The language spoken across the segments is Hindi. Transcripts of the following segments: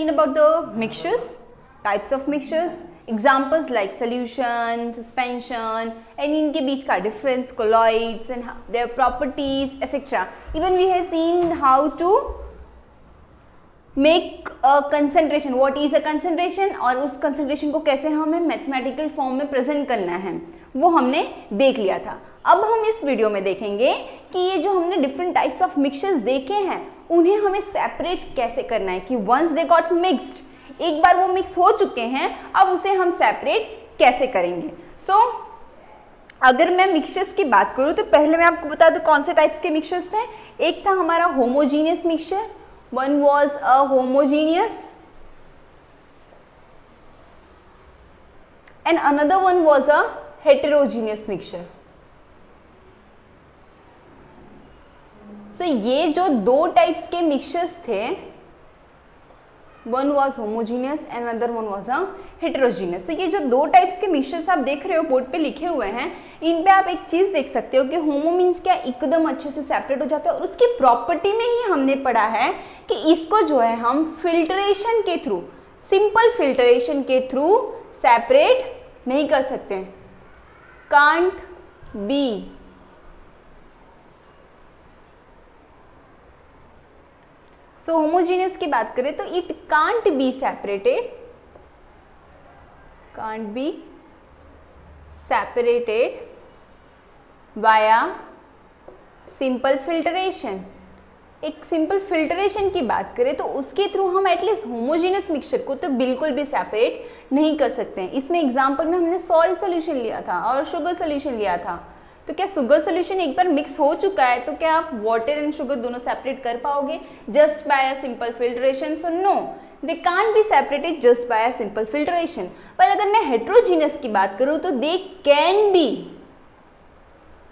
seen about the mixtures, types of mixtures, examples like solution, suspension, and इनके बीच का difference, colloids and their properties, etc. Even we have seen how to make a concentration, what is a concentration, और उस concentration को कैसे हमें mathematical form में present करना है वो हमने देख लिया था. अब हम इस वीडियो में देखेंगे कि ये जो हमने different types of mixtures देखे हैं उन्हें हमें separate कैसे करना है कि once they got mixed, एक बार वो मिक्स हो चुके हैं अब उसे हम सेपरेट कैसे करेंगे. सो अगर मैं मिक्सचर्स की बात करूं तो पहले मैं आपको बता दूं कौन से टाइप्स के मिक्सचर्स थे. एक था हमारा homogeneous mixture, one was a homogeneous and another one was a heterogeneous mixture. So ये जो दो टाइप्स के मिक्सचर्स थे, one was homogeneous and other one was a heterogeneous. तो ये जो दो टाइप्स के मिक्सचर्स आप देख रहे हो बोर्ड पे लिखे हुए हैं, इन पे आप एक चीज़ देख सकते हो कि होमो मीन्स क्या, एकदम अच्छे से सेपरेट हो जाता है. और उसकी प्रॉपर्टी में ही हमने पढ़ा है कि इसको जो है हम फिल्ट्रेशन के थ्रू, सिंपल फिल्ट्रेशन के थ्रू सेपरेट नहीं कर सकते. Can't be. सो होमोजीनियस की बात करें तो it can't be separated, can't be separated via simple filtration. एक सिंपल फिल्टरेशन की बात करें तो उसके थ्रू हम एटलीस्ट होमोजीनियस मिक्सचर को तो बिल्कुल भी सेपरेट नहीं कर सकते हैं. इसमें एग्जांपल में हमने सॉल्ट सोल्यूशन लिया था और शुगर सोल्यूशन लिया था. तो क्या शुगर सोल्यूशन एक बार मिक्स हो चुका है तो क्या आप वाटर एंड शुगर दोनों सेपरेट कर पाओगे just by a simple filtration? So no, they can't be separated just by a simple filtration. पर अगर मैं हेटेरोजीनियस की बात करूं तो they can be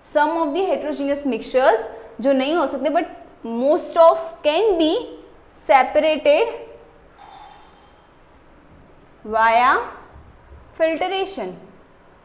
some of the heterogeneous mixtures, जो नहीं हो सकते but most of can be separated via filtration.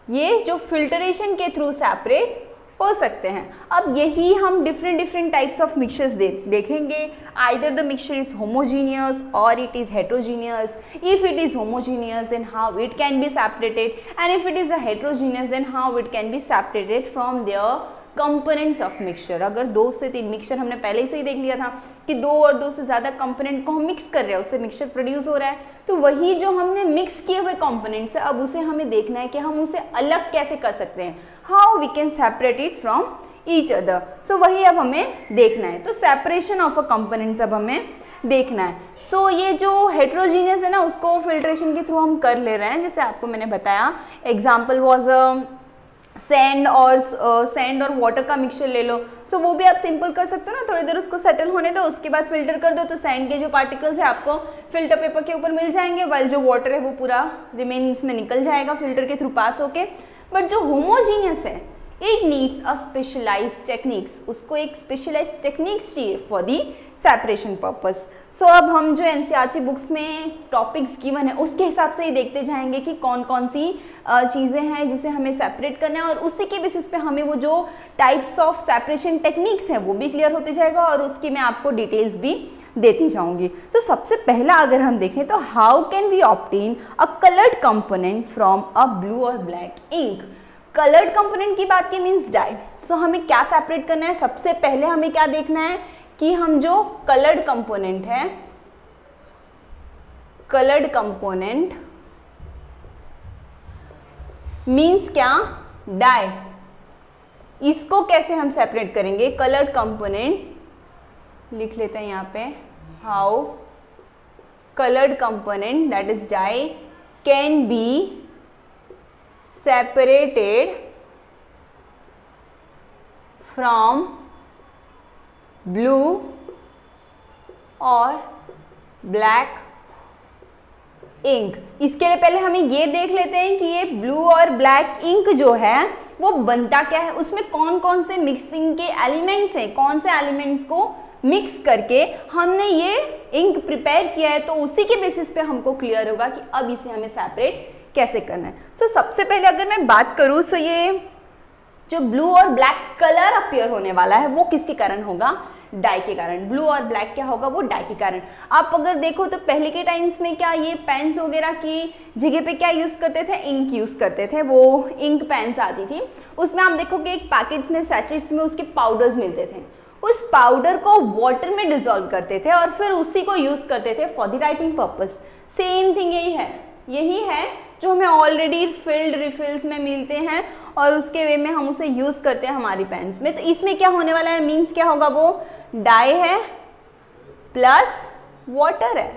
ये जो फिल्टरेशन के थ्रू सेपरेट हो सकते हैं. अब यही हम डिफरेंट टाइप्स ऑफ मिक्सचर्स देखेंगे. Either the mixture is homogeneous और it is heterogeneous. If it is homogeneous then how it can be separated, and if it is a heterogeneous then how it can be separated from their components of mixture. अगर 2 से 3 मिक्सचर हमने पहले से ही देख लिया था कि 2 और 2 से ज़्यादा कंपोनेंट को हम मिक्स कर रहे हैं, उससे मिक्सचर प्रोड्यूस हो रहा है. तो वही जो हमने मिक्स किए हुए कंपोनेंट्स है अब उसे हमें देखना है कि हम उसे अलग कैसे कर सकते हैं, how we can separate it from each other. So वही अब हमें देखना है. तो सेपरेशन ऑफ अ कंपोनेंट्स अब हमें देखना है. सो ये जो हेटेरोजीनियस है ना उसको फिल्ट्रेशन के थ्रू हम कर ले रहे हैं. जैसे आपको मैंने बताया एग्जाम्पल वॉज सैंड और वाटर का मिक्सचर ले लो. सो वो भी आप सिंपल कर सकते हो ना, थोड़ी देर उसको सेटल होने दो, उसके बाद फिल्टर कर दो तो सैंड के जो पार्टिकल्स है आपको फिल्टर पेपर के ऊपर मिल जाएंगे, वाइल जो वाटर है वो पूरा रिमेन्स में निकल जाएगा फिल्टर के थ्रू पास होके. बट जो होमोजीनियस है it needs a specialised techniques, उसको एक स्पेशलाइज्ड टेक्निक्स चाहिए for the separation purpose. So अब हम जो एनसीईआरटी बुक्स में टॉपिक्स गिवन है उसके हिसाब से ही देखते जाएंगे कि कौन कौन सी चीज़ें हैं जिसे हमें सेपरेट करना है, और उसी के बेसिस पे हमें वो जो टाइप्स ऑफ सेपरेशन टेक्निक्स हैं वो भी क्लियर होते जाएगा और उसकी मैं आपको डिटेल्स भी देती जाऊंगी. सो सबसे पहला अगर हम देखें तो how can we obtain a coloured component from a blue और ब्लैक इंक. कलर्ड कंपोनेंट की बात की मीन्स डाई. सो हमें क्या सेपरेट करना है, सबसे पहले हमें क्या देखना है कि हम जो कलर्ड कंपोनेंट है, कलर्ड कंपोनेंट मीन्स क्या, डाई. इसको कैसे हम सेपरेट करेंगे, कलर्ड कंपोनेंट लिख लेते हैं यहाँ पे, how coloured component that is dye can be separated from blue और black ink. इसके लिए पहले हमें ये देख लेते हैं कि ये ब्लू और ब्लैक इंक जो है वो बनता क्या है, उसमें कौन कौन से मिक्सिंग के एलिमेंट्स हैं, कौन से एलिमेंट्स को मिक्स करके हमने ये इंक प्रिपेयर किया है. तो उसी के बेसिस पे हमको क्लियर होगा कि अब इसे हमें सेपरेट कैसे करना है. सो सबसे पहले अगर मैं बात करूं तो ये जो ब्लू और ब्लैक कलर अपीयर होने वाला है वो किसके कारण होगा, डाई के कारण, ब्लू और ब्लैक क्या होगा, वो डाई के कारण। आप अगर देखो तो पहले के टाइम्स में क्या ये पेन्स वगैरह की जगह पे क्या यूज़ करते थे, इंक यूज़ करते थे, वो इंक पेन्स आती थी, उसमें आप देखोगे एक पैकेट्स में, सैचेट्स में उसके पाउडर्स मिलते थे, उस पाउडर को वाटर में डिसॉल्व करते थे और फिर उसी को यूज़ करते थे for the writing purpose. Same thing यही है जो हमें ऑलरेडी फिल्ड रिफिल्स में मिलते हैं और उसके वे में हम उसे यूज़ करते हैं हमारी पेन्स में। तो इसमें क्या होने वाला है, मीन्स क्या होगा, वो डाई है प्लस वाटर है।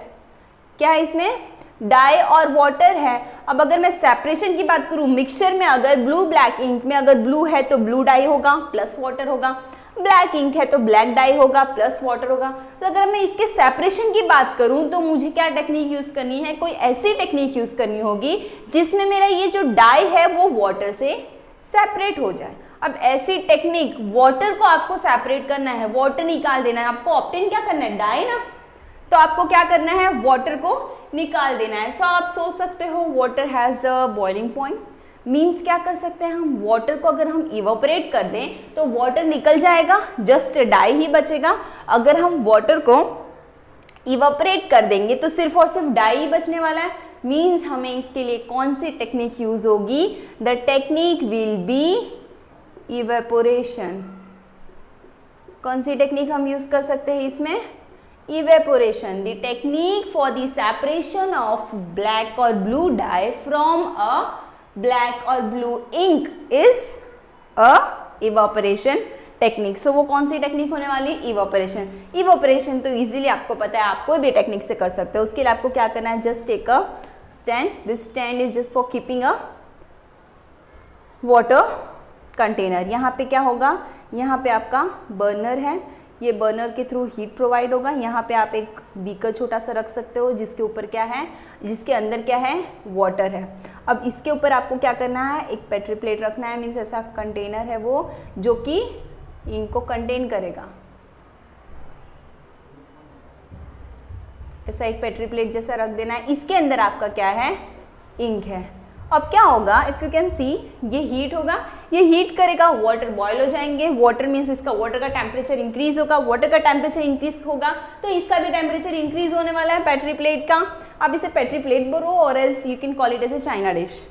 क्या है इसमें, डाई और वाटर है। अब अगर मैं सेपरेशन की बात करूं, मिक्सचर में अगर ब्लू ब्लैक इंक में अगर ब्लू है तो ब्लू डाई होगा प्लस वाटर होगा, ब्लैक इंक है तो ब्लैक डाई होगा प्लस वाटर होगा। तो अगर मैं इसके सेपरेशन की बात करूं तो मुझे क्या टेक्निक यूज करनी है, कोई ऐसी टेक्निक यूज करनी होगी जिसमें मेरा ये जो डाई है वो वाटर से सेपरेट हो जाए। अब ऐसी टेक्निक, वाटर को आपको सेपरेट करना है, वाटर निकाल देना है, आपको ऑब्टेन क्या करना है, डाई ना, तो आपको क्या करना है, वाटर को निकाल देना है। सो आप सोच सकते हो water has a boiling point, means क्या कर सकते हैं हम, वाटर को अगर हम इवापोरेट कर दें तो वाटर निकल जाएगा, जस्ट डाई ही बचेगा। अगर हम वाटर को इवापोरेट कर देंगे तो सिर्फ और सिर्फ डाई ही बचने वाला है। मीन्स हमें इसके लिए कौन सी टेक्निक यूज होगी, the technique will be evaporation. कौन सी टेक्निक हम यूज कर सकते हैं इसमें, evaporation. The technique for the separation of black और blue dye from a black और blue ink is a evaporation technique. So वो कौन सी टेक्निक होने वाली, इवापोरेशन। इवापोरेशन तो इजीली आपको पता है, आप कोई भी टेक्निक से कर सकते हो। उसके लिए आपको क्या करना है, just take a stand, this stand is just for keeping a water container. यहाँ पे क्या होगा, यहाँ पे आपका बर्नर है, ये बर्नर के थ्रू हीट प्रोवाइड होगा। यहाँ पे आप एक बीकर छोटा सा रख सकते हो जिसके ऊपर क्या है, जिसके अंदर क्या है, वाटर है। अब इसके ऊपर आपको क्या करना है, एक पेट्री प्लेट रखना है, मीन्स ऐसा कंटेनर है वो जो कि इंक को कंटेन करेगा। ऐसा एक पेट्री प्लेट जैसा रख देना है, इसके अंदर आपका क्या है, इंक है। अब क्या होगा, इफ यू कैन सी, ये हीट होगा, ये हीट करेगा, वाटर बॉयल हो जाएंगे, वाटर मीन्स इसका वाटर का टेम्परेचर इंक्रीज होगा, वाटर का टेम्परेचर इंक्रीज होगा तो इसका भी टेम्परेचर इंक्रीज होने वाला है पेट्री प्लेट का। अब इसे पेट्री प्लेट बोलो और else you can call it as a china dish.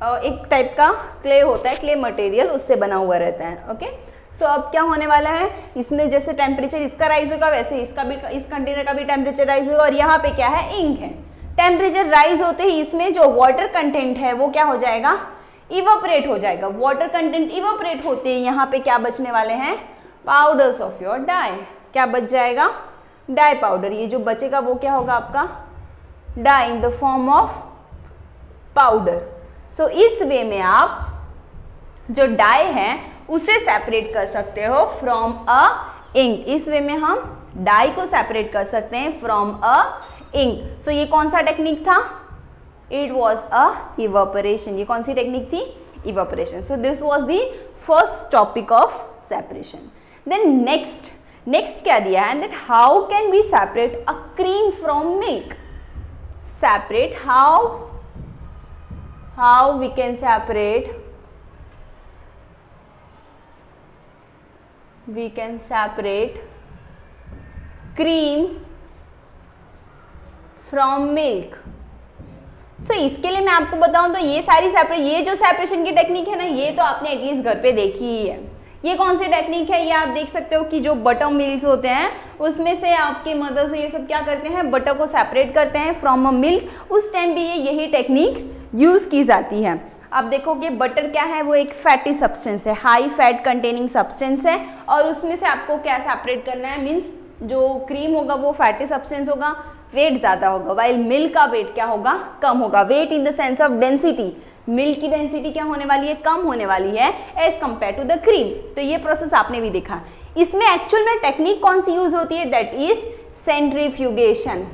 एक टाइप का क्ले होता है, क्ले मटेरियल, उससे बना हुआ रहता है। ओके, सो अब क्या होने वाला है, इसमें जैसे टेम्परेचर इसका राइज होगा वैसे इसका भी, इस कंटेनर का भी टेम्परेचर राइज होगा। और यहाँ पे क्या है, इंक है। टेम्परेचर राइज होते ही इसमें जो वाटर कंटेंट है वो क्या हो जाएगा, इवापोरेट हो जाएगा। वाटर कंटेंट इवापोरेट होते ही यहाँ पे क्या बचने वाले हैं, पाउडर्स ऑफ योर डाई। क्या बच जाएगा, डाई पाउडर। ये जो बचेगा वो क्या होगा आपका, dye in the form of powder. So इस वे में आप जो डाई है उसे सेपरेट कर सकते हो फ्रॉम अ इंक। इस वे में हम डाई को सेपरेट कर सकते हैं फ्रॉम अ इंक। सो ये कौन सा टेक्निक था, इट वॉज अ इवापोरेशन। ये कौन सी टेक्निक थी, evaporation. So this was the first topic of separation. Then next क्या दिया है, that how can we separate a cream from milk. Separate, how we can separate, we can separate cream from milk। सो इसके लिए मैं आपको बताऊं तो ये सारी ये जो सेपरेशन की टेक्निक है ना, ये तो आपने एटलीस्ट घर पे देखी ही है। ये कौन सी टेक्निक है, ये आप देख सकते हो कि जो बटर मिल्क होते हैं उसमें से आपके मदर से ये सब क्या करते हैं, बटर को सेपरेट करते हैं फ्रॉम अ मिल्क। उस टाइम भी यही टेक्निक यूज की जाती है। आप देखोगे बटर क्या है, वो एक फैटी सब्सटेंस है, हाई फैट कंटेनिंग सब्सटेंस है। और उसमें से आपको क्या सेपरेट करना है, मीन्स जो क्रीम होगा वो फैटी सब्सटेंस होगा, वेट ज़्यादा होगा, वाइल मिल्क का वेट क्या होगा, कम होगा। Weight in the sense of density, milk की डेंसिटी क्या होने वाली है, कम होने वाली है as compare to the cream. तो ये प्रोसेस आपने भी देखा। इसमें एक्चुअल में टेक्निक कौन सी यूज होती है, दैट इज सेंट्रीफ्यूगेशन।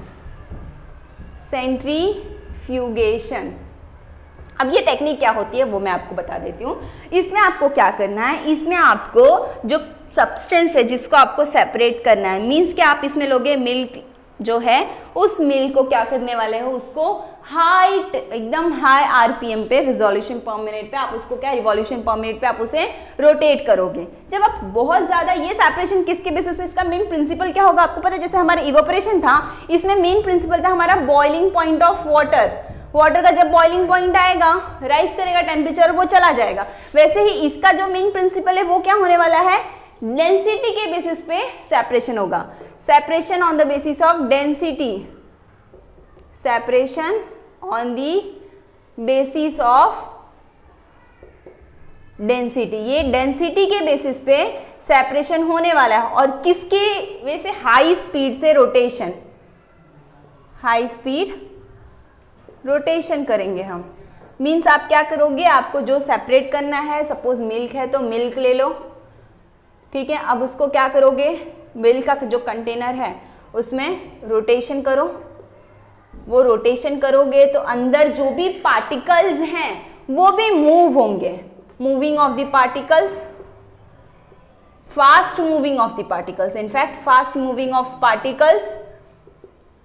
सेंट्रीफ्यूगेशन। अब ये टेक्निक क्या होती है वो मैं आपको बता देती हूँ। इसमें आपको क्या करना है, इसमें आपको जो सब्सटेंस है जिसको आपको सेपरेट करना है, मीन्स कि आप इसमें लोगे मिल्क जो है उस मिल को क्या करने वाले हो, उसको हाइट एकदम हाई आरपीएम पे, रिजोल्यूशन पर मिनट पे आप उसको क्या, रिवॉल्यूशन पर मिनट पे आप उसे रोटेट करोगे। जब आप बहुत ज्यादा, ये सेपरेशन किसके बेसिस पे, इसका मेन प्रिंसिपल क्या होगा आपको पता है, जैसे हमारा इवेपोरेशन था, इसमें मेन प्रिंसिपल था हमारा boiling point of water. Water का जब बॉइलिंग पॉइंट आएगा, राइज करेगा टेम्परेचर, वो चला जाएगा। वैसे ही इसका जो मेन प्रिंसिपल है वो क्या होने वाला है, डेंसिटी के बेसिस पे सेपरेशन होगा। Separation on the basis of density, separation on the basis of density, ये डेंसिटी के बेसिस पे सेपरेशन होने वाला है। और किसके वजह से, हाई स्पीड से रोटेशन, हाई स्पीड रोटेशन करेंगे हम। मीन्स आप क्या करोगे, आपको जो सेपरेट करना है, सपोज मिल्क है तो मिल्क ले लो, ठीक है। अब उसको क्या करोगे, मिल्क का जो कंटेनर है उसमें रोटेशन करो। वो रोटेशन करोगे तो अंदर जो भी पार्टिकल्स हैं वो भी मूव होंगे। Moving of the particles, fast moving of the particles, in fact fast moving of particles,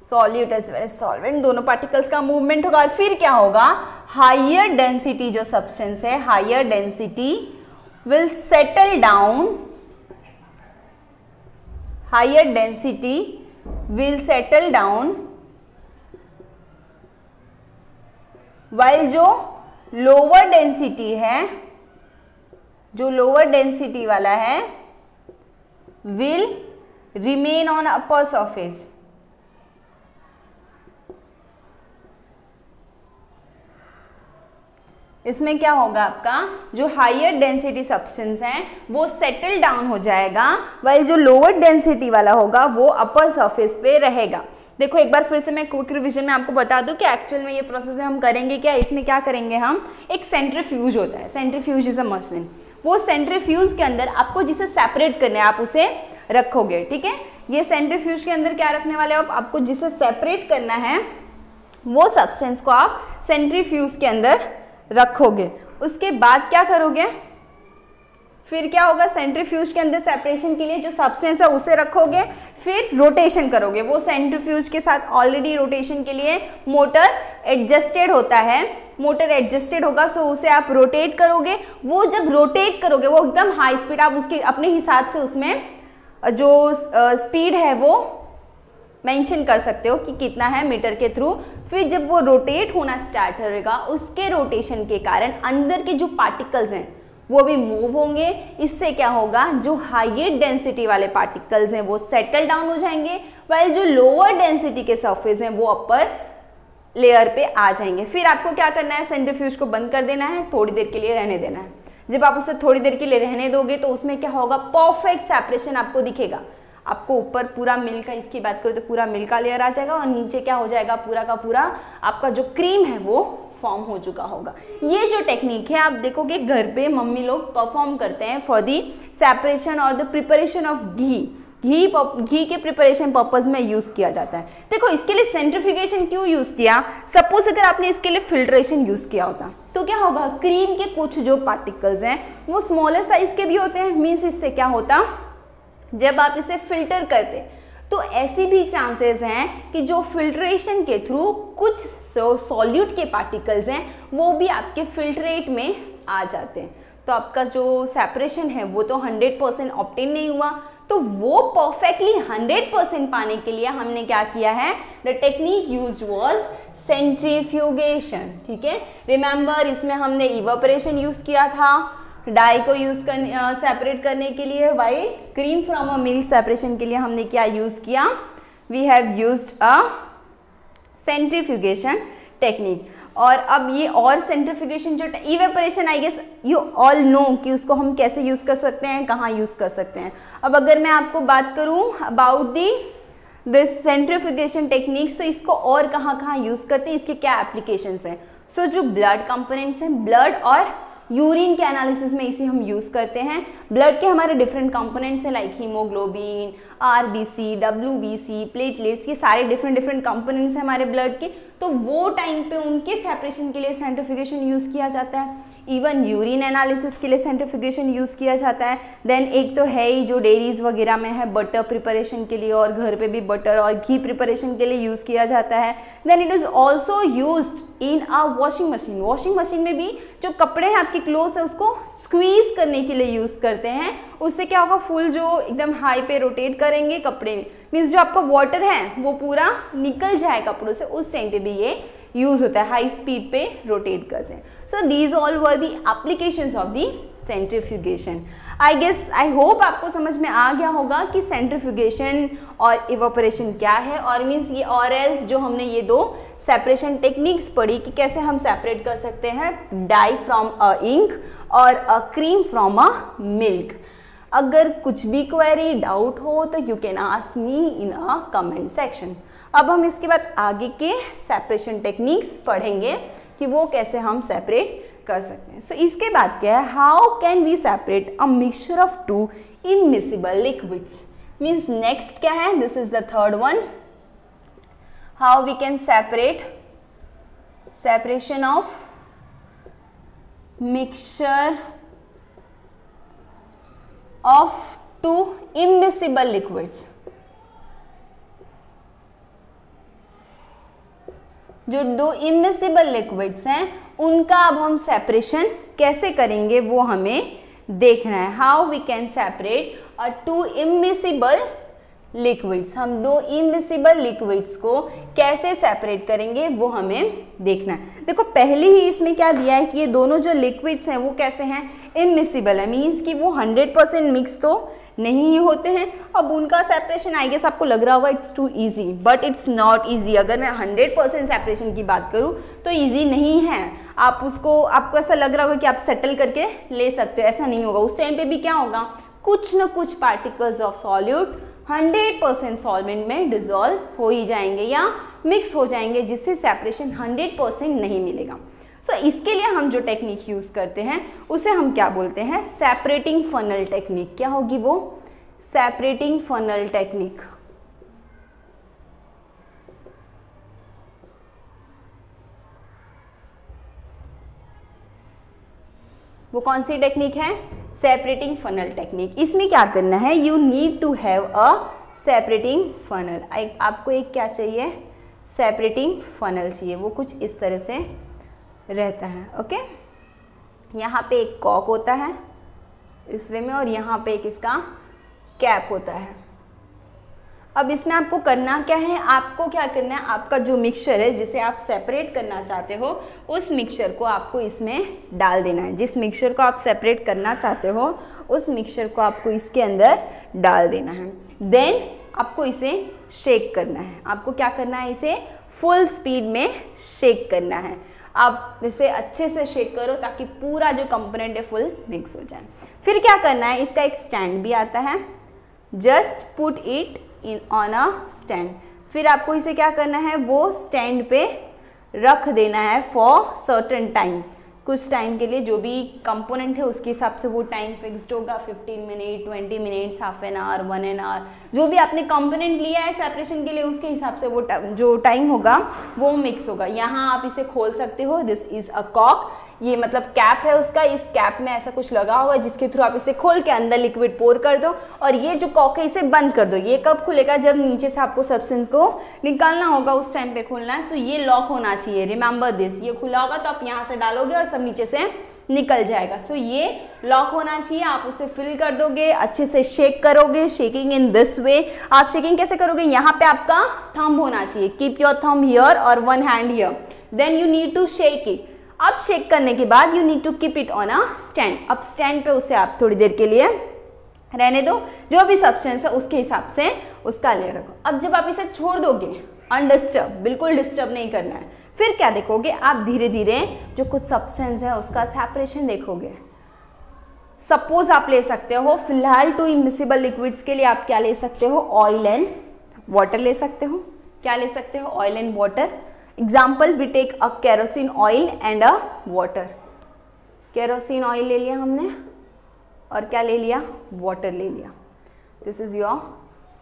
solute as well as solvent, दोनों पार्टिकल्स का मूवमेंट होगा। और फिर क्या होगा, हायर डेंसिटी जो सब्सटेंस है, higher density will settle down, higher density will settle down, while जो लोअर डेंसिटी है, जो लोअर डेंसिटी वाला है will remain on upper surface. इसमें क्या होगा, आपका जो हायर डेंसिटी सब्सटेंस है वो सेटल डाउन हो जाएगा, वही जो लोअर डेंसिटी वाला होगा वो अपर सरफेस पे रहेगा। देखो एक बार फिर से मैं क्विक रिवीजन में आपको बता दूं कि एक्चुअल में ये प्रोसेस हम करेंगे क्या, इसमें क्या करेंगे हम, एक सेंट्रीफ्यूज होता है, सेंट्रीफ्यूज इज अ मशीन। वो सेंट्रीफ्यूज के अंदर आपको जिसे सेपरेट करना है आप उसे रखोगे, ठीक है। ये सेंट्रीफ्यूज के अंदर क्या रखने वाले हो, आपको जिसे सेपरेट करना है वो सब्सटेंस को आप सेंट्रीफ्यूज के अंदर रखोगे। उसके बाद क्या करोगे, फिर क्या होगा, सेंट्रीफ्यूज के अंदर सेपरेशन के लिए जो सब्सटेंस है उसे रखोगे, फिर रोटेशन करोगे। वो सेंट्रीफ्यूज के साथ ऑलरेडी रोटेशन के लिए मोटर एडजस्टेड होता है, मोटर एडजस्टेड होगा, सो उसे आप रोटेट करोगे। वो जब रोटेट करोगे वो एकदम हाई स्पीड, आप उसके अपने हिसाब से उसमें जो स्पीड है वो मेंशन कर सकते हो कि कितना है मीटर के थ्रू। फिर जब वो रोटेट होना स्टार्ट होगा, उसके रोटेशन के कारण अंदर के जो पार्टिकल्स हैं वो भी मूव होंगे। इससे क्या होगा, जो हायर डेंसिटी वाले पार्टिकल्स हैं वो सेटल डाउन हो जाएंगे, वाइल जो लोअर डेंसिटी के सरफेस हैं वो अपर लेयर पे आ जाएंगे। फिर आपको क्या करना है, सेंट्रीफ्यूज को बंद कर देना है, थोड़ी देर के लिए रहने देना है। जब आप उसे थोड़ी देर के लिए रहने दोगे तो उसमें क्या होगा, परफेक्ट सेपरेशन आपको दिखेगा। आपको ऊपर पूरा मिल्क का, इसकी बात करें तो पूरा मिल्क का लेयर आ जाएगा, और नीचे क्या हो जाएगा, पूरा का पूरा आपका जो क्रीम है वो फॉर्म हो चुका होगा। ये जो टेक्निक है आप देखोगे घर पे मम्मी लोग परफॉर्म करते हैं फॉर दी सेपरेशन और द प्रिपरेशन ऑफ घी के प्रिपरेशन पर्पज में यूज किया जाता है। देखो इसके लिए सेंट्रीफ्यूगेशन क्यों यूज किया, सपोज अगर आपने इसके लिए फिल्ट्रेशन यूज किया होता तो क्या होगा, क्रीम के कुछ जो पार्टिकल्स हैं वो स्मॉलर साइज के भी होते हैं। मीन्स इससे क्या होता, जब आप इसे फिल्टर करते तो ऐसी भी चांसेस हैं कि जो फिल्ट्रेशन के थ्रू कुछ सॉल्यूट के पार्टिकल्स हैं वो भी आपके फिल्ट्रेट में आ जाते हैं। तो आपका जो सेपरेशन है वो तो 100% ऑब्टेन नहीं हुआ। तो वो परफेक्टली 100% पाने के लिए हमने क्या किया है, the technique used was centrifugation. ठीक है, रिमेंबर इसमें हमने इवेपोरेशन यूज किया था डाई को यूज सेपरेट करने के लिए, while cream from a milk separation के लिए हमने क्या यूज किया, we have used a centrifugation technique. और अब ये और सेंट्रीफ्यूगेशन जो evaporation, I guess you all know कि उसको हम कैसे यूज कर सकते हैं, कहाँ यूज कर सकते हैं। अब अगर मैं आपको बात करूं अबाउट दिस सेंट्रीफ्यूगेशन टेक्निक्स, तो इसको और कहाँ यूज करते हैं, इसके क्या एप्लीकेशंस हैं। सो जो ब्लड कंपोनेंट्स हैं, ब्लड और यूरिन के एनालिसिस में इसे हम यूज करते हैं। ब्लड के हमारे डिफरेंट कंपोनेंट्स हैं like haemoglobin, RBC, WBC, platelets, ये सारे डिफरेंट कंपोनेंट्स हैं हमारे ब्लड के। तो वो टाइम पे उनके सेपरेशन के लिए सेंट्रीफ्यूगेशन यूज किया जाता है। इवन यूरिन एनालिसिस के लिए सेंट्रीफ्यूगेशन यूज़ किया जाता है। देन एक तो है ही जो डेयरीज वगैरह में है बटर प्रिपरेशन के लिए, और घर पे भी बटर और घी प्रिपरेशन के लिए यूज़ किया जाता है। Then it is also used in a washing machine. Washing machine में भी जो कपड़े हैं आपके क्लोथ्स है उसको स्क्वीज करने के लिए यूज़ करते हैं। उससे क्या होगा, फुल जो एकदम हाई पे रोटेट करेंगे कपड़े, मीन्स जो आपका वाटर है वो पूरा निकल जाए कपड़ों से, उस टाइम पे भी ये यूज होता है, हाई स्पीड पे रोटेट करते हैं। So these all were the applications of the centrifugation. I hope आपको समझ में आ गया होगा कि सेंट्रीफ्यूगेशन और इवापोरेशन क्या है, और मीन्स ये और एल्स जो हमने ये दो सेपरेशन टेक्निक्स पढ़ी कि कैसे हम सेपरेट कर सकते हैं डाई फ्रॉम अ इंक और अ क्रीम फ्रॉम अ मिल्क। अगर कुछ भी क्वेरी डाउट हो तो you can ask me in a comment section. अब हम इसके बाद आगे के सेपरेशन टेक्निक्स पढ़ेंगे कि वो कैसे हम सेपरेट कर सकते हैं। सो इसके बाद क्या है, how can we separate a mixture of two immiscible liquids. Means next क्या है, this is the third one, how we can separation of mixture of two immiscible liquids. जो दो इमिसिबल लिक्विड्स हैं उनका अब हम सेपरेशन कैसे करेंगे वो हमें देखना है। How we can separate a two immiscible liquids. हम दो इमिसिबल लिक्विड्स को कैसे सेपरेट करेंगे वो हमें देखना है। देखो पहले ही इसमें क्या दिया है कि ये दोनों जो लिक्विड्स हैं वो कैसे हैं, इमिसिबल है, मीन्स कि वो 100% मिक्स तो नहीं ही होते हैं। अब उनका सेपरेशन आई गेस आपको लग रहा होगा it's too easy, but it's not easy. अगर मैं 100% सेपरेशन की बात करूँ तो इजी नहीं है। आपको ऐसा लग रहा होगा कि आप सेटल करके ले सकते हो, ऐसा नहीं होगा। उस टाइम पे भी क्या होगा, कुछ न कुछ पार्टिकल्स ऑफ सॉल्यूट 100% सॉल्वेंट में डिसॉल्व हो ही जाएंगे या मिक्स हो जाएंगे, जिससे सेपरेशन 100% नहीं मिलेगा। सो इसके लिए हम जो टेक्निक यूज करते हैं उसे हम क्या बोलते हैं, सेपरेटिंग फनल टेक्निक। क्या होगी वो, सेपरेटिंग फनल टेक्निक। वो कौन सी टेक्निक है, सेपरेटिंग फनल टेक्निक। इसमें क्या करना है, you need to have a separating funnel. आपको एक क्या चाहिए, सेपरेटिंग फनल चाहिए। वो कुछ इस तरह से रहता है, ओके। यहाँ पे एक कॉक होता है इस वे में, और यहाँ पे एक इसका कैप होता है। अब इसमें आपको करना क्या है, आपको क्या करना है, आपका जो मिक्सचर है जिसे आप सेपरेट करना चाहते हो उस मिक्सचर को आपको इसमें डाल देना है। जिस मिक्सचर को आप सेपरेट करना चाहते हो उस मिक्सचर को आपको इसके अंदर डाल देना है। देन आपको इसे शेक करना है। आपको क्या करना है, इसे फुल स्पीड में शेक करना है। आप इसे अच्छे से शेक करो ताकि पूरा जो कंपोनेंट है फुल मिक्स हो जाए। फिर क्या करना है, इसका एक स्टैंड भी आता है, just put it in on a stand. फिर आपको इसे क्या करना है, वो स्टैंड पे रख देना है फॉर सर्टेन टाइम। कुछ टाइम के लिए जो भी कंपोनेंट है उसके हिसाब से वो टाइम फिक्स्ड होगा, 15 minute, 20 minutes, half an hour, 1 hour, जो भी आपने कंपोनेंट लिया है सेपरेशन के लिए उसके हिसाब से वो जो टाइम होगा वो मिक्स होगा। यहाँ आप इसे खोल सकते हो, दिस इज अ कॉक, ये मतलब कैप है उसका। इस कैप में ऐसा कुछ लगा होगा जिसके थ्रू आप इसे खोल के अंदर लिक्विड पोर कर दो, और ये जो कॉक है इसे बंद कर दो। ये कब खुलेगा, जब नीचे से आपको सब्सटेंस को निकालना होगा, उस टाइम पे खोलना है। सो ये लॉक होना चाहिए, रिमेंबर दिस। ये खुला होगा तो आप यहाँ से डालोगे और सब नीचे से निकल जाएगा। सो ये लॉक होना चाहिए। आप उसे फिल कर दोगे, अच्छे से शेक करोगे, शेकिंग इन दिस वे। आप शेकिंग कैसे करोगे, यहाँ पे आपका थंब होना चाहिए, कीप योर थंब हियर और one hand here, then you need to shake it. अब शेक करने के बाद you need to keep it on a stand. अब स्टैंड पे उसे आप थोड़ी देर के लिए रहने दो, जो भी सब्सटेंस है उसके हिसाब से उसका लेयर रखो। अब जब आप इसे छोड़ दोगे अनडिस्टर्ब, बिल्कुल डिस्टर्ब नहीं करना है, फिर क्या देखोगे, आप धीरे धीरे जो कुछ सब्सटेंस है उसका सेपरेशन देखोगे। सपोज आप ले सकते हो, फिलहाल टू इमिसिबल लिक्विड्स के लिए आप क्या ले सकते हो, ऑयल एंड वाटर ले सकते हो। क्या ले सकते हो, oil and water. Example, we take a kerosene oil and a water. Kerosene oil ले लिया हमने और क्या ले लिया, वाटर ले लिया। This is your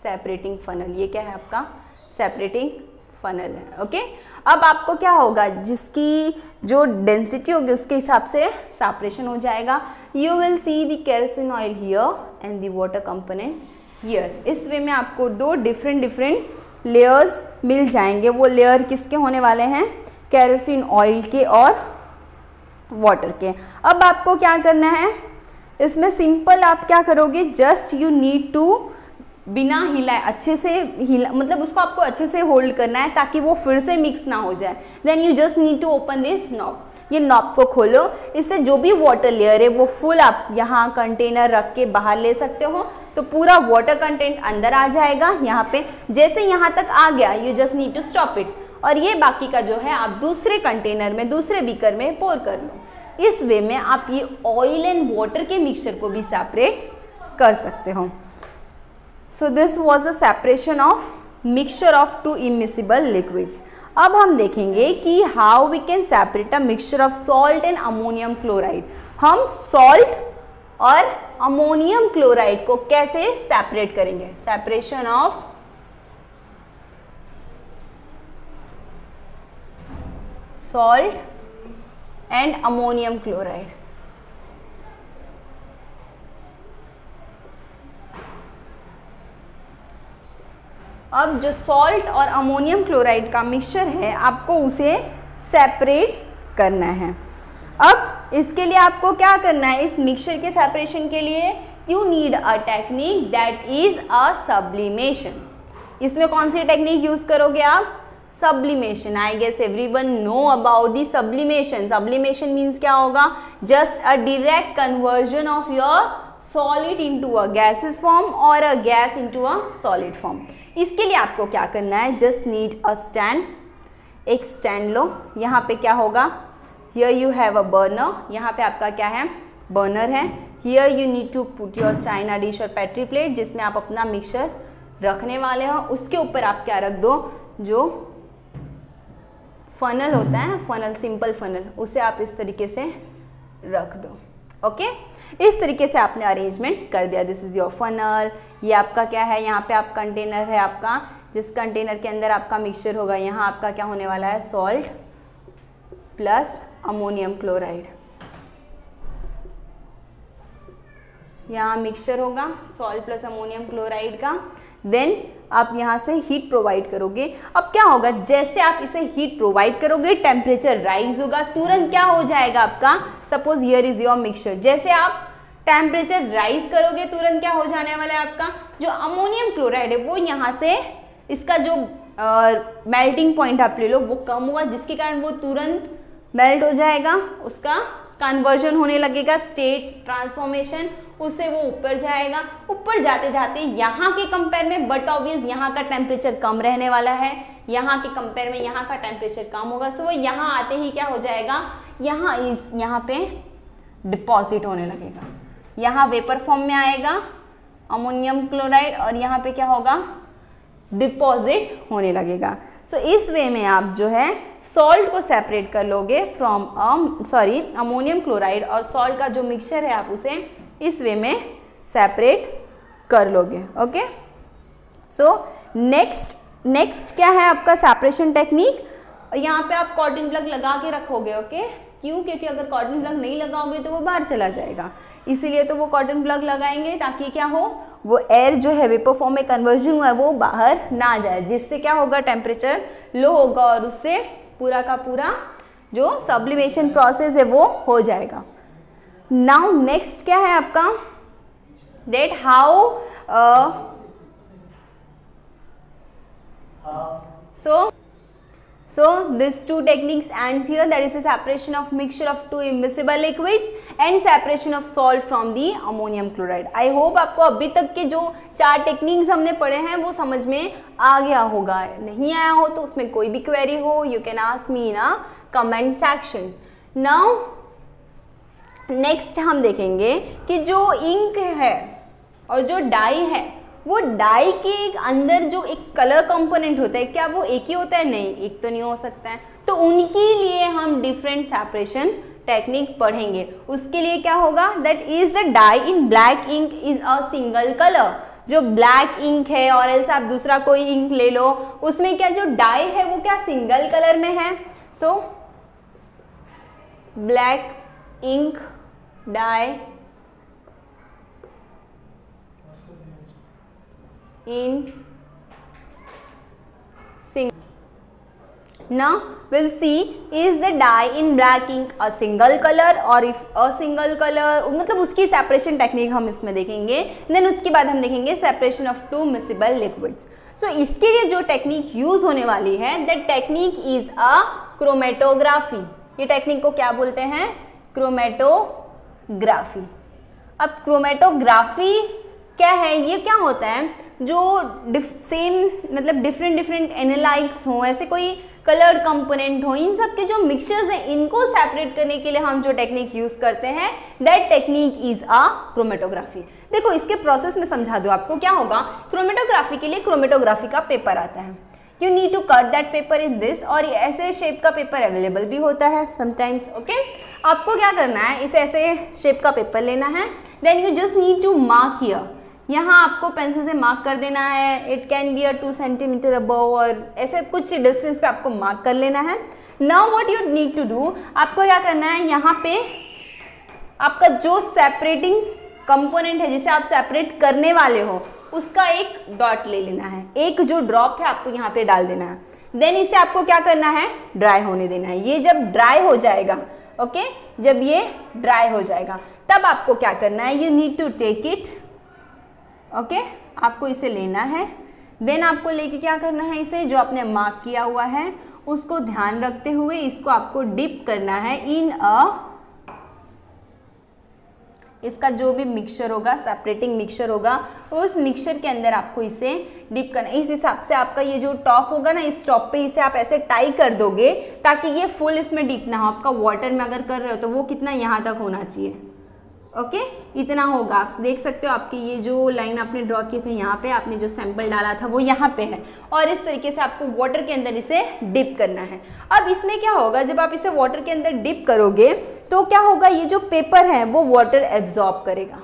separating funnel. ये क्या है आपका सेपरेटिंग फनल है। ओके, अब आपको क्या होगा, जिसकी जो डेंसिटी होगी उसके हिसाब से सेपरेशन हो जाएगा। You will see the kerosene oil here and the water component here. इस वे में आपको दो डिफरेंट लेयर्स मिल जाएंगे। वो लेयर किसके होने वाले हैं, केरोसिन ऑयल के और वाटर के। अब आपको क्या करना है, इसमें सिंपल आप क्या करोगे, जस्ट यू नीड टू बिना हिलाए अच्छे से मतलब उसको आपको अच्छे से होल्ड करना है ताकि वो फिर से मिक्स ना हो जाए। Then you just need to open this knob. ये नॉब को खोलो, इससे जो भी वाटर लेयर है वो फुल आप यहाँ कंटेनर रख के बाहर ले सकते हो, तो पूरा वाटर कंटेंट अंदर आ जाएगा यहाँ पे। जैसे यहाँ तक आ गया, you just need to stop it, और ये बाकी का जो है आप दूसरे कंटेनर में, दूसरे बीकर में पोर कर लो। इस वे में आप ये ऑयल एंड वाटर के मिक्सचर को भी सेपरेट कर सकते हो। So this was a separation of mixture of two immiscible liquids. अब हम देखेंगे कि how we can separate a mixture of salt and ammonium chloride. हम salt और ammonium chloride को कैसे separate करेंगे? Separation of salt and ammonium chloride. अब जो सॉल्ट और अमोनियम क्लोराइड का मिक्सचर है आपको उसे सेपरेट करना है। अब इसके लिए आपको क्या करना है, इस मिक्सचर के सेपरेशन के लिए you need a technique that is a sublimation. इसमें कौन सी टेक्निक यूज करोगे आप, sublimation. I guess everyone know about the sublimation. Sublimation means क्या होगा, just a direct conversion of your solid into a gases form और a gas into a solid form. इसके लिए आपको क्या करना है, जस्ट नीड अ स्टैंड। एक स्टैंड लो, यहाँ पे क्या होगा, here you have a burner, यहाँ पे आपका क्या है, बर्नर है। Here you need to put your china dish और पेट्री प्लेट जिसमें आप अपना मिक्सचर रखने वाले हो। उसके ऊपर आप क्या रख दो, जो फनल होता है ना, फनल, सिंपल फनल, उसे आप इस तरीके से रख दो। ओके, इस तरीके से आपने अरेंजमेंट कर दिया। This is your funnel. ये आपका क्या है, यहाँ पे आप कंटेनर है आपका, जिस कंटेनर के अंदर आपका मिक्सचर होगा। यहाँ आपका क्या होने वाला है, सॉल्ट प्लस अमोनियम क्लोराइड। यहाँ मिक्सचर होगा सॉल्ट प्लस अमोनियम क्लोराइड का। देन आप यहाँ से हीट प्रोवाइड करोगे। अब क्या होगा, जैसे आप इसे हीट प्रोवाइड करोगे टेम्परेचर राइज होगा, तुरंत क्या हो जाएगा आपका, suppose here is your mixture. जैसे आप टेम्परेचर राइज करोगे तुरंत क्या हो जाने वाला है, आपका जो अमोनियम क्लोराइड है वो यहाँ से, इसका जो मेल्टिंग पॉइंट आप ले लो वो कम होगा, जिसके कारण वो तुरंत मेल्ट हो जाएगा, उसका कन्वर्जन होने लगेगा, स्टेट ट्रांसफॉर्मेशन, उससे वो ऊपर जाएगा। ऊपर जाते जाते यहाँ के कंपेयर में, बट ऑब्वियस यहाँ का टेम्परेचर कम रहने वाला है, यहाँ के कंपेयर में यहाँ का टेम्परेचर कम होगा। सो वो यहाँ आते ही क्या हो जाएगा, यहाँ पे डिपॉजिट होने लगेगा, यहाँ वेपर फॉर्म में आएगा अमोनियम क्लोराइड, और यहाँ पे क्या होगा, डिपॉजिट होने लगेगा। सो इस वे में आप जो है सॉल्ट को सेपरेट कर लोगे फ्रॉम अमोनियम क्लोराइड, और सॉल्ट का जो मिक्सचर है आप उसे इस वे में सेपरेट कर लोगे। ओके, सो नेक्स्ट क्या है आपका सेपरेशन टेक्निक। यहाँ पे आप कॉटन प्लग लगा के रखोगे। ओके, क्यों, क्योंकि अगर कॉटन प्लग नहीं लगाओगे तो वो बाहर चला जाएगा, इसीलिए तो वो कॉटन प्लग लगाएंगे ताकि क्या हो, वो एयर जो है वेपर फॉर्म में कन्वर्जन हुआ है वो बाहर ना जाए, जिससे क्या होगा, टेम्परेचर लो होगा और उससे पूरा का पूरा जो सब्लिमेशन प्रोसेस है वो हो जाएगा। नाउ नेक्स्ट क्या है आपका, that how So these two techniques ends here, that is a separation of mixture of two immiscible liquids and separation of salt from the ammonium chloride. I hope आपको अभी तक के जो 4 टेक्निक्स हमने पढ़े हैं वो समझ में आ गया होगा। नहीं आया हो तो उसमें कोई भी क्वेरी हो, you can ask me in a comment section. Now next हम देखेंगे कि जो इंक है और जो डाई है, वो डाई के एक अंदर जो एक कलर कंपोनेंट होता है, क्या वो एक ही होता है, नहीं, एक तो नहीं हो सकता है। तो उनके लिए हम डिफरेंट सेपरेशन टेक्निक पढ़ेंगे। उसके लिए क्या होगा, that is the dye in black ink is a single colour. जो ब्लैक इंक है और एल्स आप दूसरा कोई इंक ले लो, उसमें क्या जो डाई है वो क्या सिंगल कलर में है, so black ink dye in single. Now we'll see is the dye in black ink a single color or if a single color, मतलब उसकी सेपरेशन टेक्निक हम इसमें देखेंगे. देन उसके बाद हम देखेंगे separation of two miscible liquids. So इसके लिए जो टेक्निक यूज होने वाली है that technique is a chromatography. ये टेक्निक को क्या बोलते हैं, क्रोमेटोग्राफी. अब क्रोमेटोग्राफी क्या है, ये क्या होता है, जो सेम मतलब डिफरेंट एनालाइट्स हों, ऐसे कोई कलर कंपोनेंट हो, इन सब के जो मिक्सचर्स हैं इनको सेपरेट करने के लिए हम जो टेक्निक यूज करते हैं that technique is a chromatography. देखो इसके प्रोसेस में समझा दो आपको क्या होगा. क्रोमेटोग्राफी के लिए क्रोमेटोग्राफी का पेपर आता है. You need to cut that paper in this, और ऐसे शेप का पेपर अवेलेबल भी होता है समटाइम्स. ओके, आपको क्या करना है, इसे ऐसे शेप का पेपर लेना है. Then you just need to mark here, यहाँ आपको पेंसिल से मार्क कर देना है. It can be a 2 centimetre above और ऐसे कुछ डिस्टेंस पे आपको मार्क कर लेना है. Now what you need to do, आपको क्या करना है, यहाँ पे आपका जो सेपरेटिंग कंपोनेंट है जिसे आप सेपरेट करने वाले हो उसका एक डॉट ले लेना है, एक जो ड्रॉप है आपको यहाँ पे डाल देना है. देन इसे आपको क्या करना है, ड्राई होने देना है. ये जब ड्राई हो जाएगा, ओके, जब ये ड्राई हो जाएगा तब आपको क्या करना है, you need to take it. Okay, आपको इसे लेना है. देन आपको लेके क्या करना है, इसे जो आपने मार्क किया हुआ है उसको ध्यान रखते हुए इसको आपको डिप करना है इन अ, इसका जो भी मिक्सचर होगा, सेपरेटिंग मिक्सचर होगा, उस मिक्सचर के अंदर आपको इसे डिप करना है. इस हिसाब से आपका ये जो टॉप होगा ना, इस टॉप पे इसे आप ऐसे टाई कर दोगे ताकि ये फुल इसमें डिप ना हो. आपका वाटर में अगर कर रहे हो तो वो कितना यहाँ तक होना चाहिए, ओके, इतना होगा. आप देख सकते हो आपकी ये जो लाइन आपने ड्रॉ किए थे यहाँ पे, आपने जो सैंपल डाला था वो यहाँ पे है, और इस तरीके से आपको वाटर के अंदर इसे डिप करना है. अब इसमें क्या होगा, जब आप इसे वाटर के अंदर डिप करोगे तो क्या होगा, ये जो पेपर है वो वाटर एब्जॉर्ब करेगा.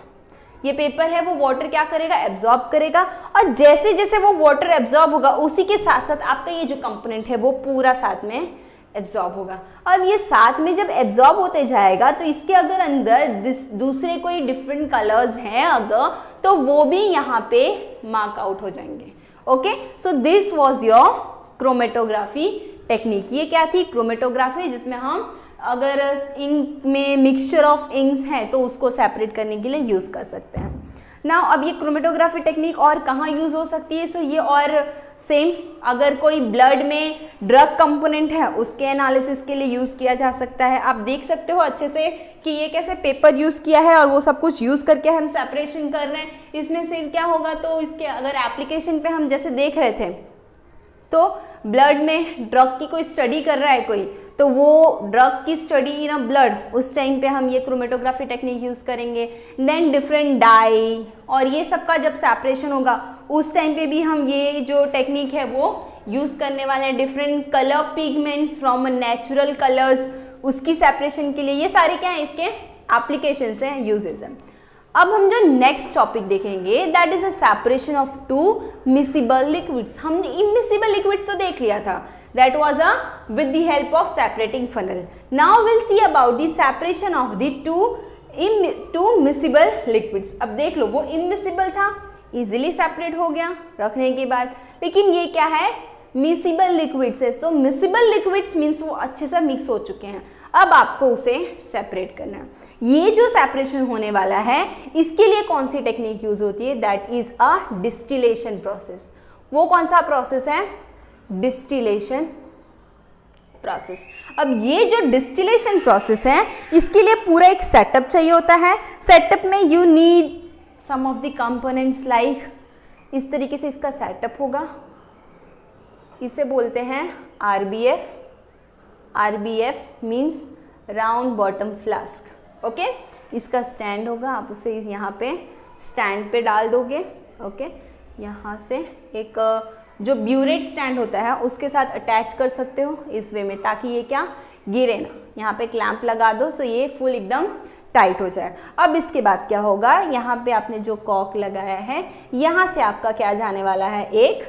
ये पेपर है वो वाटर क्या करेगा, एब्जॉर्ब करेगा. और जैसे जैसे वो वाटर एब्जॉर्ब होगा उसी के साथ साथ आपका ये जो कंपोनेंट है वो पूरा साथ में एब्जॉर्ब होगा. अब ये साथ में जब एब्जॉर्ब होते जाएगा तो इसके अगर अंदर दूसरे कोई डिफरेंट कलर्स हैं अगर, तो वो भी यहाँ पे मार्क आउट हो जाएंगे. Okay, so this was your chromatography technique. ये क्या थी, क्रोमेटोग्राफी, जिसमें हम अगर इंक में मिक्सचर ऑफ इंक्स हैं तो उसको सेपरेट करने के लिए यूज कर सकते हैं. नाउ अब ये क्रोमेटोग्राफी टेक्निक और कहाँ यूज हो सकती है, सो ये और सेम अगर कोई ब्लड में ड्रग कंपोनेंट है उसके एनालिसिस के लिए यूज किया जा सकता है. आप देख सकते हो अच्छे से कि ये कैसे पेपर यूज किया है और वो सब कुछ यूज करके हम सेपरेशन कर रहे हैं. इसमें से क्या होगा, तो इसके अगर एप्लीकेशन पे हम जैसे देख रहे थे तो ब्लड में ड्रग की कोई स्टडी कर रहा है कोई, तो वो ड्रग की स्टडी इन अ ब्लड, उस टाइम पे हम ये क्रोमेटोग्राफी टेक्निक यूज करेंगे. देन डिफरेंट डाई और ये सब का जब सेपरेशन होगा उस टाइम पे भी हम ये जो टेक्निक है वो यूज करने वाले हैं. Different colour pigments from natural colours, उसकी सेपरेशन के लिए. ये सारे क्या है, इसके एप्लीकेशंस हैं, यूजेस हैं. अब हम जो नेक्स्ट टॉपिक देखेंगे that is a separation of two miscible liquids. हमने इमिसिबल लिक्विड्स तो देख लिया था, that was a with the help of separating funnel. Now we'll see about the separation of the two miscible liquids. अब देख लो वो immiscible था, easily separate हो गया रखने के बाद, लेकिन ये क्या है, miscible liquids है. So miscible liquids means वो अच्छे से मिक्स हो चुके हैं. अब आपको उसे सेपरेट करना है. ये जो सेपरेशन होने वाला है इसके लिए कौन सी टेक्निक यूज होती है, that is a distillation process. वो कौन सा प्रोसेस है, डिस्टिलेशन प्रोसेस. अब ये जो डिस्टिलेशन प्रोसेस है इसके लिए पूरा एक सेटअप चाहिए होता है. सेटअप में you need some of the components like, इस तरीके से इसका सेटअप होगा. इसे बोलते हैं RBF. RBF means round bottom flask. Okay, इसका स्टैंड होगा, आप उसे यहाँ पे स्टैंड पे डाल दोगे. ओके, यहाँ से एक जो ब्यूरेट स्टैंड होता है उसके साथ अटैच कर सकते हो इस वे में, ताकि ये क्या गिरे ना. यहाँ पे क्लैंप लगा दो, सो ये फुल एकदम टाइट हो जाए। अब इसके बाद क्या होगा, यहाँ पे आपने जो कॉक लगाया है यहाँ से आपका क्या जाने वाला है, एक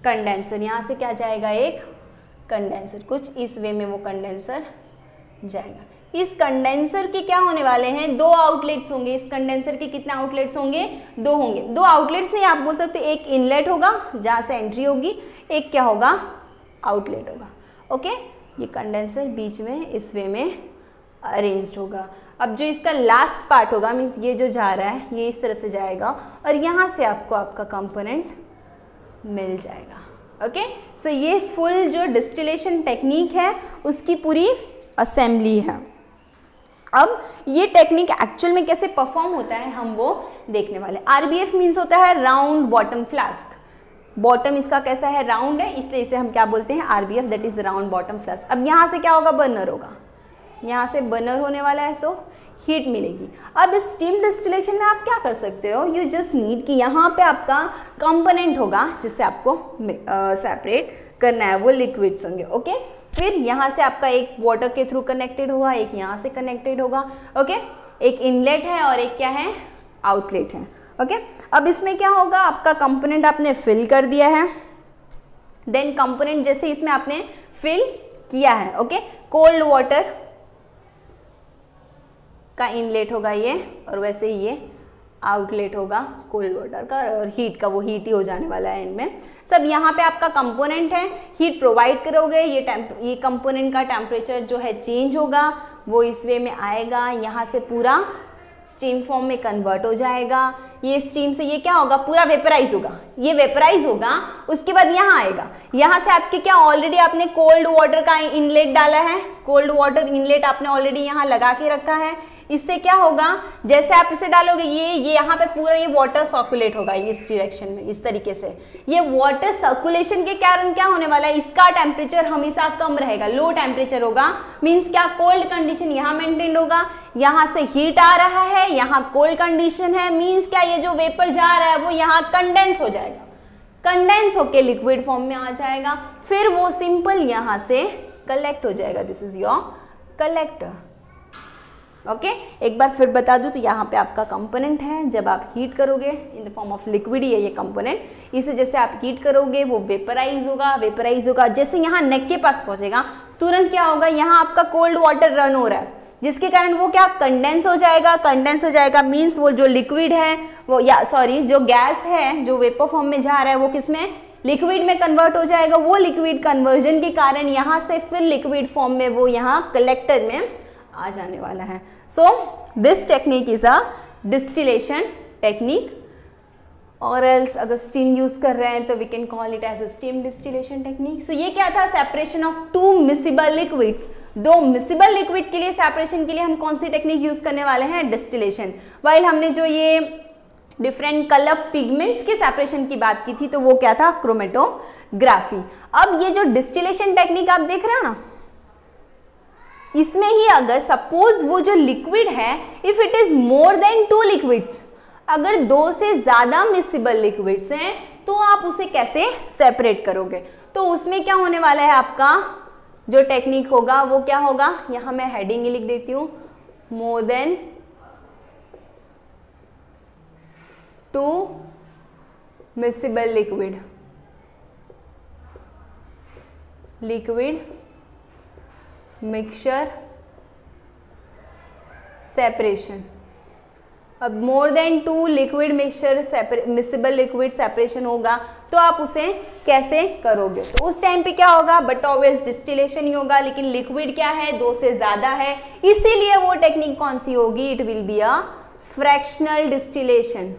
कंडेंसर। यहाँ से क्या जाएगा, एक कंडेंसर। कुछ इस वे में वो कंडेंसर जाएगा। इस कंडेंसर के क्या होने वाले हैं, दो आउटलेट्स होंगे। इस कंडेंसर के कितने आउटलेट्स होंगे, दो होंगे। दो आउटलेट्स नहीं, आप बोल सकते एक इनलेट होगा जहाँ से एंट्री होगी, एक क्या होगा, आउटलेट होगा। ओके, ये कंडेंसर बीच में इस वे में अरेंज्ड होगा। अब जो इसका लास्ट पार्ट होगा, मीन्स ये जो जा रहा है ये इस तरह से जाएगा और यहाँ से आपको आपका कंपोनेंट मिल जाएगा। ओके, सो ये फुल जो डिस्टिलेशन टेक्निक है उसकी पूरी असेंबली है। अब ये टेक्निक एक्चुअल में कैसे परफॉर्म होता है हम वो देखने वाले। RBF मीन्स होता है राउंड बॉटम फ्लास्क। बॉटम इसका कैसा है, राउंड है, इसलिए इसे हम क्या बोलते हैं, RBF, that is round bottom flask. अब यहाँ से क्या होगा, बर्नर होगा, यहाँ से बर्नर होने वाला है, सो हीट मिलेगी। अब इस स्टीम डिस्टिलेशन में आप क्या कर सकते हो, यू जस्ट नीड कि यहाँ पे आपका कंपोनेंट होगा जिससे आपको सेपरेट करना है, वो लिक्विड्स होंगे। ओके, फिर यहाँ से आपका एक वाटर के थ्रू कनेक्टेड होगा, एक यहाँ से कनेक्टेड होगा। ओके, एक इनलेट है और एक क्या है, आउटलेट है। ओके, अब इसमें क्या होगा, आपका कंपोनेंट आपने फिल कर दिया है। देन कंपोनेंट जैसे इसमें आपने फिल किया है, ओके, कोल्ड वाटर का इनलेट होगा ये, और वैसे ही ये आउटलेट होगा कोल्ड वाटर का, और हीट का वो हीट ही हो जाने वाला है इनमें सब। यहाँ पे आपका कंपोनेंट है, हीट प्रोवाइड करोगे, ये कंपोनेंट का टेम्परेचर जो है चेंज होगा, वो इस वे में आएगा, यहाँ से पूरा स्टीम फॉर्म में कन्वर्ट हो जाएगा। ये स्टीम से ये क्या होगा, पूरा वेपराइज होगा, ये वेपराइज होगा। उसके बाद यहाँ आएगा, यहाँ से आपके क्या, ऑलरेडी आपने कोल्ड वाटर का इनलेट डाला है, कोल्ड वाटर इनलेट आपने ऑलरेडी यहाँ लगा के रखा है। इससे क्या होगा, जैसे आप इसे डालोगे ये यहाँ पे पूरा ये वाटर सर्कुलेट होगा इस डायरेक्शन में, इस तरीके से। ये वाटर सर्कुलेशन के कारण क्या होने वाला है, इसका टेम्परेचर हमेशा कम रहेगा, लो टेम्परेचर होगा। मीन्स क्या, कोल्ड कंडीशन यहाँ मेंटेन होगा, यहाँ से हीट आ रहा है, यहाँ कोल्ड कंडीशन है। मीन्स क्या, ये जो वेपर जा रहा है वो यहाँ कंडेंस हो जाएगा, कंडेंस होके लिक्विड फॉर्म में आ जाएगा, फिर वो सिंपल यहाँ से कलेक्ट हो जाएगा। This is your collector. Okay, एक बार फिर बता दूं तो यहाँ पे आपका कंपोनेंट है, जब आप हीट करोगे in the form of liquid ही है ये कंपोनेंट, इसे जैसे आप हीट करोगे वो वेपराइज होगा, वेपराइज होगा, जैसे यहाँ नेक के पास पहुंचेगा तुरंत क्या होगा, यहाँ आपका कोल्ड वाटर रन हो रहा है, जिसके कारण वो क्या, कंडेंस हो जाएगा। कंडेंस हो जाएगा मीन्स वो जो लिक्विड है वो, या सॉरी जो गैस है जो वेपर फॉर्म में जा रहा है वो किसमें, लिक्विड में कन्वर्ट हो जाएगा। वो लिक्विड कन्वर्जन के कारण यहाँ से फिर लिक्विड फॉर्म में वो यहाँ कलेक्टर में आ जाने वाला है। So this technique is a distillation technique, और एल्स अगर स्टीम यूज कर रहे हैं तो we can call it as a steam distillation technique. So ये क्या था, separation of two miscible liquids. दो मिसिबल लिक्विड के लिए सेपरेशन के लिए हम कौन सी टेक्निक यूज करने वाले हैं, डिस्टिलेशन। वाइल हमने जो ये डिफरेंट कलर पिगमेंट्स के सेपरेशन की बात की थी तो वो क्या था, क्रोमेटोग्राफी। अब ये जो डिस्टिलेशन टेक्निक आप देख रहे हो ना, इसमें ही अगर सपोज वो जो लिक्विड है, if it is more than two liquids, अगर दो से ज्यादा मिसिबल लिक्विड्स हैं तो आप उसे कैसे सेपरेट करोगे। तो उसमें क्या होने वाला है, आपका जो टेक्निक होगा वो क्या होगा, यहां मैं हेडिंग लिख देती हूं, more than two miscible liquid mixture separation. अब more than two liquid mixture miscible liquid separation होगा तो आप उसे कैसे करोगे, तो उस टाइम पे क्या होगा, बट ऑब्वियस डिस्टिलेशन ही होगा, लेकिन लिक्विड क्या है, दो से ज्यादा है, इसीलिए वो टेक्निक कौन सी होगी, it will be a fractional distillation.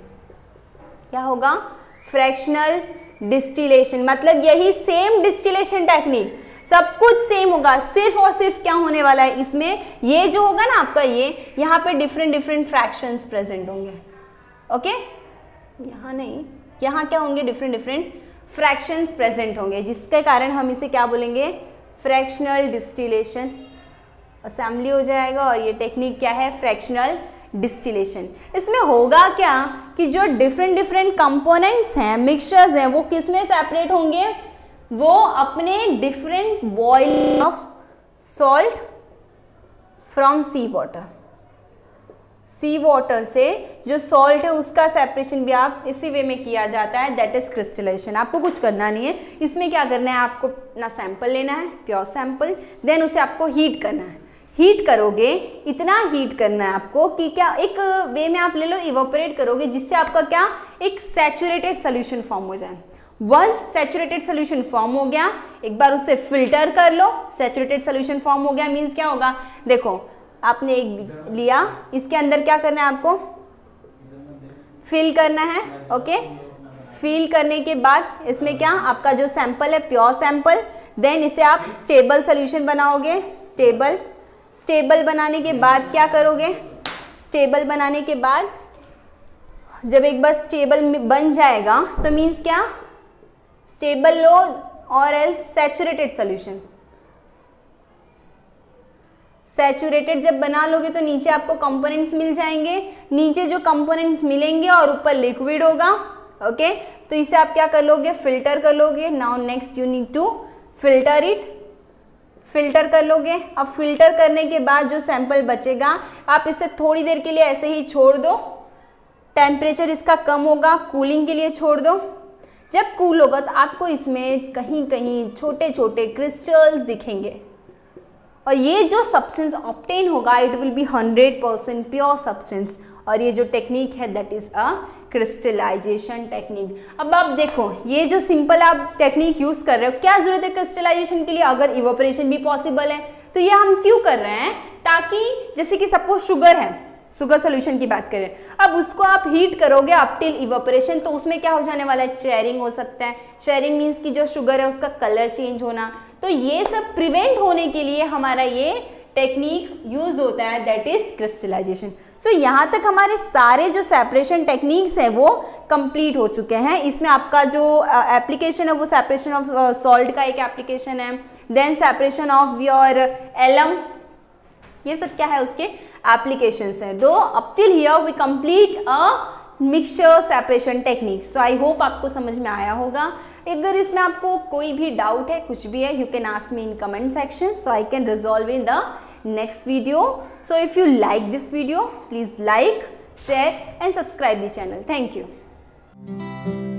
क्या होगा, फ्रैक्शनल डिस्टिलेशन। मतलब यही सेम डिस्टिलेशन टेक्निक, सब कुछ सेम होगा, सिर्फ और सिर्फ क्या होने वाला है इसमें, ये जो होगा ना आपका, ये यहाँ पे डिफरेंट फ्रैक्शंस प्रेजेंट होंगे। ओके, यहाँ नहीं, यहाँ क्या होंगे, डिफरेंट फ्रैक्शंस प्रेजेंट होंगे, जिसके कारण हम इसे क्या बोलेंगे, फ्रैक्शनल डिस्टिलेशन असेंबली हो जाएगा। और ये टेक्निक क्या है, फ्रैक्शनल डिस्टिलेशन। इसमें होगा क्या कि जो डिफरेंट कंपोनेंट्स हैं, मिक्सचर्स हैं, वो किस में सेपरेट होंगे, वो अपने different boiling of salt from sea water. Sea water से जो सॉल्ट है उसका सेपरेशन भी आप इसी वे में किया जाता है, दैट इज क्रिस्टलाइजेशन। आपको कुछ करना नहीं है, इसमें क्या करना है, आपको अपना सैंपल लेना है, प्योर सैंपल, देन उसे आपको हीट करना है। हीट करोगे, इतना हीट करना है आपको कि क्या एक वे में आप ले लो, इवोपरेट करोगे, जिससे आपका क्या एक सैचुरेटेड सोल्यूशन फॉर्म हो जाए। वंस सैचुरेटेड सोल्यूशन फॉर्म हो गया, एक बार उसे फिल्टर कर लो। सैचुरेटेड सोल्यूशन फॉर्म हो गया मीन्स क्या होगा, देखो आपने एक लिया, इसके अंदर क्या करना है आपको, फिल करना है। ओके, फिल करने के बाद इसमें क्या आपका जो सैंपल है प्योर सैंपल, देन इसे आप स्टेबल सोल्यूशन बनाओगे। स्टेबल बनाने के बाद क्या करोगे, स्टेबल बनाने के बाद जब एक बार स्टेबल बन जाएगा तो मीन्स क्या, स्टेबल लो और एल्स सैचुरेटेड सोल्यूशन। सैचुरेटेड जब बना लोगे तो नीचे आपको कंपोनेंट्स मिल जाएंगे, नीचे जो कंपोनेंट्स मिलेंगे और ऊपर लिक्विड होगा। ओके, तो इसे आप क्या कर लोगे, फिल्टर कर लोगे। Now next you need to filter it, filter कर लोगे। अब फिल्टर करने के बाद जो सैंपल बचेगा आप इसे थोड़ी देर के लिए ऐसे ही छोड़ दो, टेम्परेचर इसका कम होगा, कूलिंग के लिए छोड़ दो। जब कूल होगा तो आपको इसमें कहीं कहीं छोटे छोटे क्रिस्टल्स दिखेंगे और ये जो सब्सटेंस ऑब्टेन होगा it will be 100% pure substance. और ये जो टेक्निक है that is a crystallisation technique. अब आप देखो ये जो सिंपल आप टेक्निक यूज कर रहे हो, क्या जरूरत है क्रिस्टलाइजेशन के लिए, अगर इवोपरेशन भी पॉसिबल है तो ये हम क्यों कर रहे हैं, ताकि जैसे कि सपोज शुगर है, शुगर सोल्यूशन की बात करें, अब उसको आप हीट करोगे अप टिल इवोपरेशन, तो उसमें क्या हो जाने वाला है, चेयरिंग हो सकता है। चेयरिंग मीन्स कि जो शुगर है उसका कलर चेंज होना, तो ये सब प्रिवेंट होने के लिए हमारा ये टेक्निक यूज होता है, दैट इज क्रिस्टलाइजेशन। सो यहाँ तक हमारे सारे जो सेपरेशन टेक्निक्स हैं वो कंप्लीट हो चुके हैं। इसमें आपका जो एप्लीकेशन है वो सेपरेशन ऑफ सॉल्ट का एक एप्लीकेशन है, then separation of your alum, ये सब क्या है उसके एप्लीकेशंस हैं। दो up till here we complete a mixture separation technique. So I hope आपको समझ में आया होगा। अगर इसमें आपको कोई भी डाउट है, कुछ भी है, you can ask me in comment section, so I can resolve in the next video. So if you like this video, please like, share and subscribe the channel. Thank you.